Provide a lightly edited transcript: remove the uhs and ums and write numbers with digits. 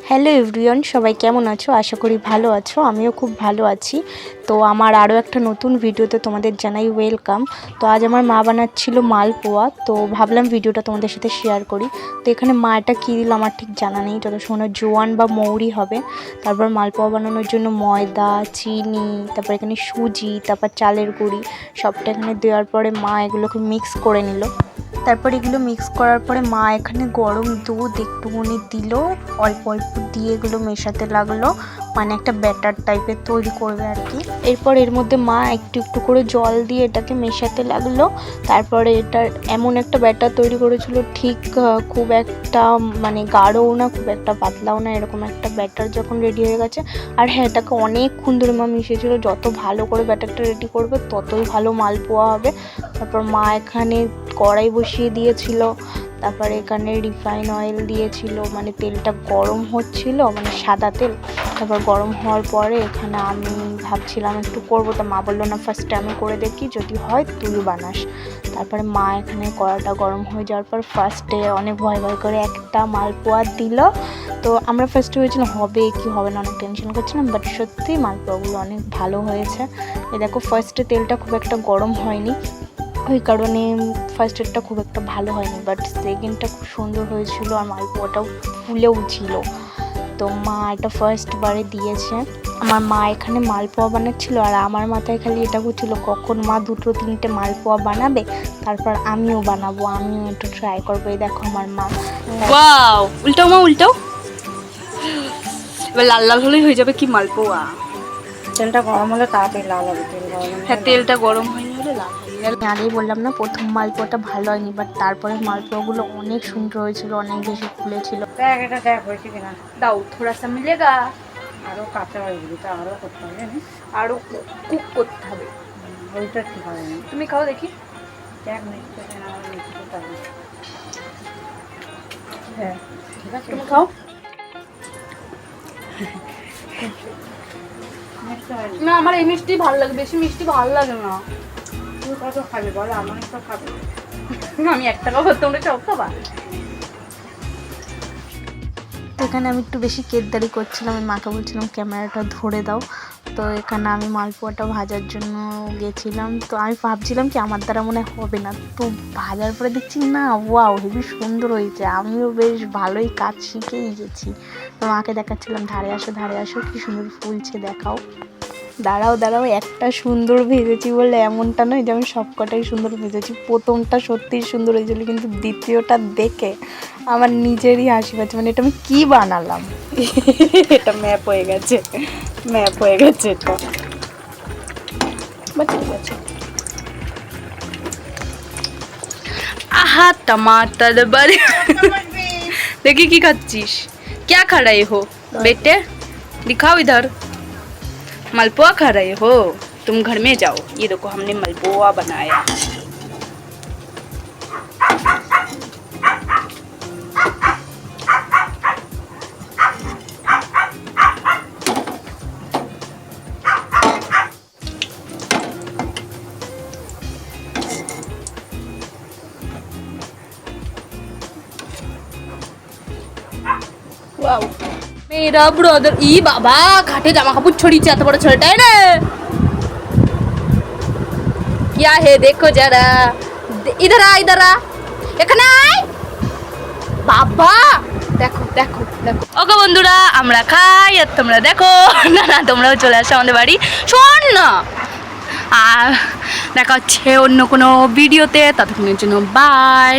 Hello everyone, সবাই কেমন আছো? আশা করি ভালো আছো। আমিও খুব ভালো আছি। তো আমার আরও একটা নতুন ভিডিওতে তোমাদের জানাই ওয়েলকাম। তো আজ আমার মা বানাচ্ছিল মালপোয়া, তো ভাবলাম ভিডিওটা তোমাদের সাথে শেয়ার করি। তো এখানে মা এটা কী দিল আমার ঠিক জানা নেই, যত সময় জোয়ান বা মৌরি হবে। তারপর মালপোয়া বানানোর জন্য ময়দা, চিনি, তারপর এখানে সুজি, তারপর চালের গুঁড়ি সবটা এখানে দেওয়ার পরে মা এগুলোকে মিক্স করে নিল। তারপর এগুলো মিক্স করার পরে মা এখানে গরম দুধ একটুখানি দিল, অল্প অল্প দিয়ে এগুলো মেশাতে লাগলো, মানে একটা ব্যাটার টাইপের তৈরি করবে আর কি। এরপর এর মধ্যে মা একটু একটু করে জল দিয়ে এটাকে মেশাতে লাগলো। তারপরে এটার এমন একটা ব্যাটার তৈরি করেছিল, ঠিক খুব একটা মানে গাঢ়ও না, খুব একটা পাতলাও না, এরকম একটা ব্যাটার যখন রেডি হয়ে গেছে। আর হ্যাঁ, এটাকে অনেকক্ষণ ধরে মা মিশিয়েছিল, যত ভালো করে ব্যাটারটা রেডি করবে ততই ভালো মালপোয়া হবে। তারপর মা এখানে কড়াই বসিয়ে দিয়েছিল, তারপরে এখানে রিফাইন অয়েল দিয়েছিল, মানে তেলটা গরম হচ্ছিল, মানে সাদা তেল। তারপর গরম হওয়ার পরে এখানে আমি ভাবছিলাম একটু করবো, তা মা বললো না ফার্স্টে আমি করে দেখি, যদি হয় তুই বানাস। তারপরে মা এখানে কড়াটা গরম হয়ে যাওয়ার পর ফার্স্টে অনেক ভয় ভয় করে একটা মালপোয়া দিল। তো আমরা ফার্স্টে ভেবেছিলাম হবে কি হবে না, অনেক টেনশন করছিলাম, বাট সত্যি মালপোয়াগুলো অনেক ভালো হয়েছে। এ দেখো, ফার্স্টে তেলটা খুব একটা গরম হয়নি, ওই কারণে ফার্স্টেরটা খুব একটা ভালো হয়নি, বাট সেকেন্ডটা খুব সুন্দর হয়েছিল আর মালপোয়াটাও ফুলেও ছিল। তো মা এটা ফার্স্টবারে দিয়েছে। আমার মা এখানে মালপোয়া বানাচ্ছিল আর আমার মাথায় খালি এটা হচ্ছিল কখন মা দুটো তিনটে মালপোয়া বানাবে, তারপর আমিও বানাবো, আমিও একটু ট্রাই করবো। এই দেখো আমার মা। ওয়াও, উল্টাও মা, উল্টাও। এবার লাল লাল হলেই হয়ে যাবে কি মালপোয়া। তেলটা গরম হলে তাড়াতাড়ি লাল হবে। হ্যাঁ, তেলটা গরম হয়নি হলে লাল হবে। আগেই বললাম না, প্রথম মালপোয়াটা ভালো হয়নি, বাট তারপরে মালপোয়াগুলো অনেক সুন্দর হয়েছিল, অনেক বেশি ফুলেছিল। দেখ এটা দেখ হয়েছে কিনা, দাও থোড়া সা মিলেগা। আরও কাঁচা হয়ে গেলি তো আরও করতে হবে, জানিস আরো কুক করতে হবে। ওইটা ঠিক হবে না। তুমি খাও দেখি। দেখ মিক্সতে আমার মিক্সতে পারবে। হ্যাঁ, ঠিক আছে, তুমি খাও। মিক্সতে হয় না, আমার এই মিষ্টি ভালো লাগে, বেশি মিষ্টি ভালো লাগে না। তুই কত খাবি বল, আমার তো খাবে। আমি একটা খাবো, তোমরা সব খাবা। এখানে আমি একটু বেশি কেতদারি করছিলাম, আমি মাকে বলছিলাম ক্যামেরাটা ধরে দাও। তো এখানে আমি মালপোয়াটা ভাজার জন্য গেছিলাম, তো আমি ভাবছিলাম কি আমার দ্বারা মনে হবে না, তো ভাজার পরে দেখছি না, ওয়াও হেবি সুন্দর হয়েছে। আমিও বেশ ভালোই কাজ শিখেই গেছি। তো মাকে দেখাচ্ছিলাম ধারে আসো কি সুন্দর ফুলছে দেখাও। দাঁড়াও, একটা সুন্দর ভেজেছি বলে এমনটা নয় যে আমি সবকটাই সুন্দর ভেজেছি। প্রথমটা সত্যিই সুন্দর হয়েছিল, কিন্তু দ্বিতীয়টা দেখে আমার নিজেরই হাসি পাচ্ছে, মানে এটা আমি কি বানালাম। এটা ম্যাপ হয়ে গেছে এটা। বাচ্চা आहा टमाटर बड़े देखी की खाচ্ছিস क्या खा रहे हो बेटे दिखाओ इधर मालपुआ खा रहे हो तुम घर में जाओ ये देखो हमने मालपुआ बनाया मेरा ब्रदर ई बाबा घाटे जामा कपूर छोड़ी एत बड़ ছেলেটা রে क्या है देखो जरा इधर आ এখানে আয় বাবা দেখো দেখো দেখো ওগো বন্ধুরা আমরা খাই আর তোমরা দেখো না না তোমরাও চলে আসো আমাদের বাড়ি শোন না আর দেখা হচ্ছে অন্য কোনো ভিডিওতে ততক্ষণের জন্য বাই।